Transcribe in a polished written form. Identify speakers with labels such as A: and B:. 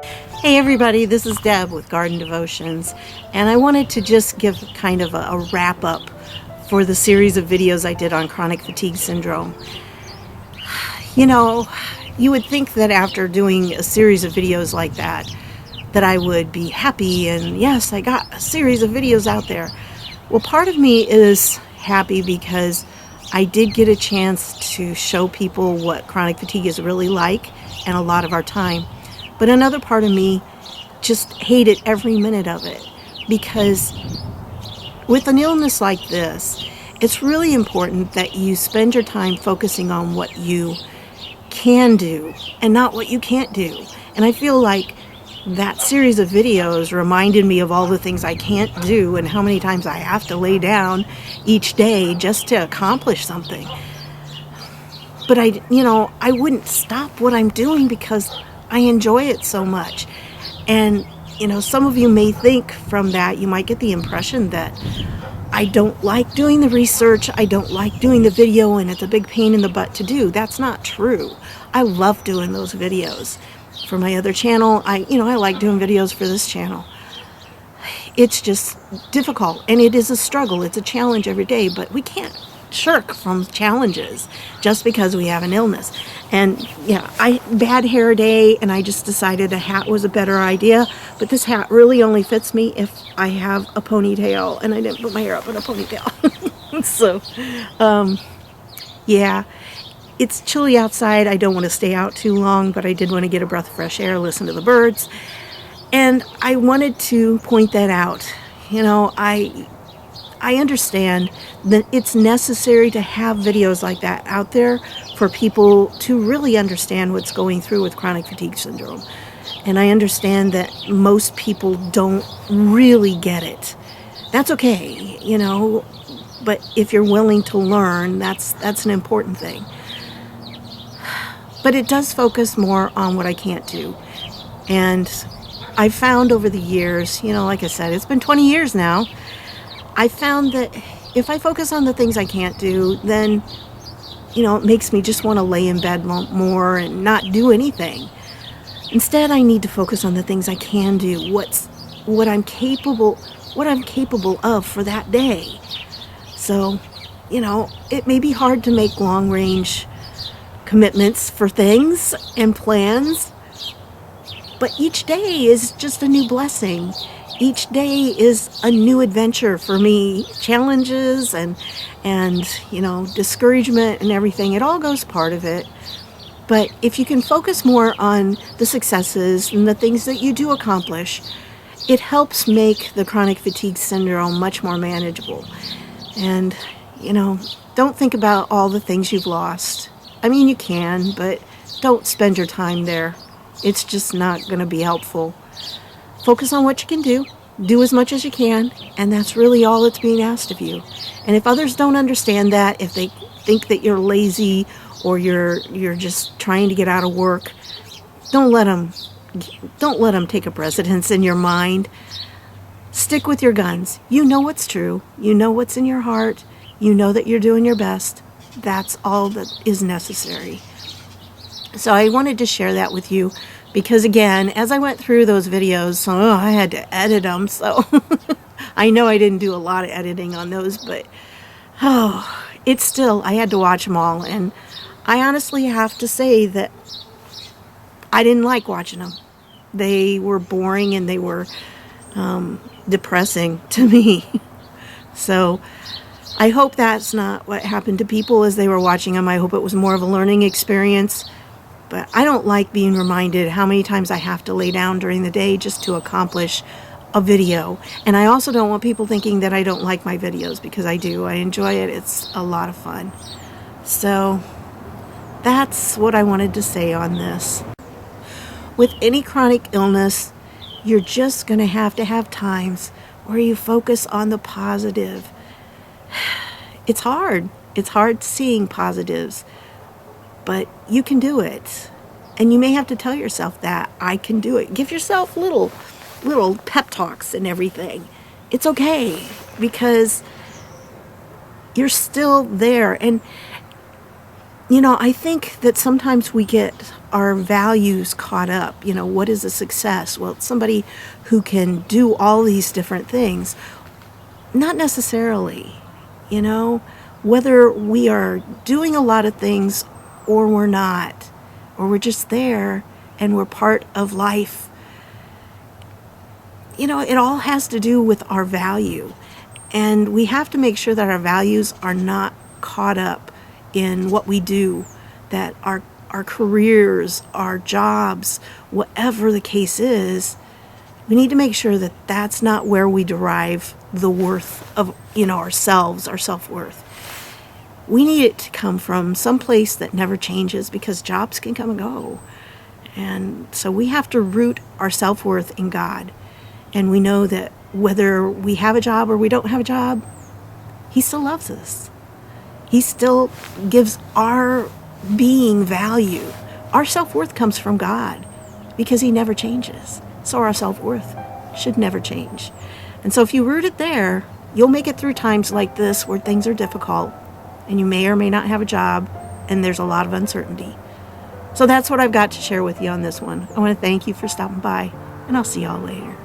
A: Hey everybody, this is Deb with Garden Devotions, and I wanted to just give kind of a wrap up for the series of videos I did on chronic fatigue syndrome. You know, you would think that after doing a series of videos like that I would be happy and yes, I got a series of videos out there. Well, part of me is happy because I did get a chance to show people what chronic fatigue is really like and a lot of our time. But another part of me just hated every minute of it, because with an illness like this, it's really important that you spend your time focusing on what you can do and not what you can't do. And I feel like that series of videos reminded me of all the things I can't do and how many times I have to lay down each day just to accomplish something. But I wouldn't stop what I'm doing because I enjoy it so much. And, some of you may think from that, you might get the impression that I don't like doing the research, I don't like doing the video, and it's a big pain in the butt to do. That's not true. I love doing those videos. For my other channel, I like doing videos for this channel. It's just difficult, and it is a struggle. It's a challenge every day, but we can't shirk from challenges just because we have an illness. And I bad hair day, and I just decided a hat was a better idea, but this hat really only fits me if I have a ponytail, and I didn't put my hair up in a ponytail. So it's chilly outside. I don't want to stay out too long, but I did want to get a breath of fresh air, listen to the birds, and I wanted to point that out. I understand that it's necessary to have videos like that out there for people to really understand what's going through with chronic fatigue syndrome. And I understand that most people don't really get it. That's okay, but if you're willing to learn, that's an important thing. But it does focus more on what I can't do. And I've found over the years, like I said, it's been 20 years now, I found that if I focus on the things I can't do, then, it makes me just want to lay in bed more and not do anything. Instead, I need to focus on the things I can do, what I'm capable of for that day. So, it may be hard to make long-range commitments for things and plans, but each day is just a new blessing. Each day is a new adventure for me. Challenges and discouragement and everything, it all goes part of it. But if you can focus more on the successes and the things that you do accomplish, it helps make the chronic fatigue syndrome much more manageable. And, don't think about all the things you've lost. I mean, you can, but don't spend your time there. It's just not going to be helpful. Focus on what you can do as much as you can, and that's really all that's being asked of you. And if others don't understand that, if they think that you're lazy or you're just trying to get out of work, don't let them take a precedence in your mind. Stick with your guns. You know what's true. You know what's in your heart. You know that you're doing your best. That's all that is necessary. So I wanted to share that with you because, again, as I went through those videos, I had to edit them. So I know I didn't do a lot of editing on those, but it's still, I had to watch them all. And I honestly have to say that I didn't like watching them. They were boring and they were depressing to me. So I hope that's not what happened to people as they were watching them. I hope it was more of a learning experience. But I don't like being reminded how many times I have to lay down during the day just to accomplish a video. And I also don't want people thinking that I don't like my videos, because I do. I enjoy it. It's a lot of fun. So that's what I wanted to say on this. With any chronic illness, you're just going to have times where you focus on the positive. It's hard. It's hard seeing positives, but you can do it. And you may have to tell yourself that I can do it. Give yourself little pep talks and everything. It's okay, because you're still there. And I think that sometimes we get our values caught up. What is a success? Well, it's somebody who can do all these different things. Not necessarily, you know, whether we are doing a lot of things or we're not, or we're just there and we're part of life. It all has to do with our value. And we have to make sure that our values are not caught up in what we do, that our careers, our jobs, whatever the case is, we need to make sure that that's not where we derive the worth of, ourselves, our self-worth. We need it to come from some place that never changes, because jobs can come and go. And so we have to root our self-worth in God. And we know that whether we have a job or we don't have a job, He still loves us. He still gives our being value. Our self-worth comes from God because He never changes. So our self-worth should never change. And so if you root it there, you'll make it through times like this where things are difficult and you may or may not have a job and there's a lot of uncertainty. So that's what I've got to share with you on this one. I want to thank you for stopping by, and I'll see y'all later.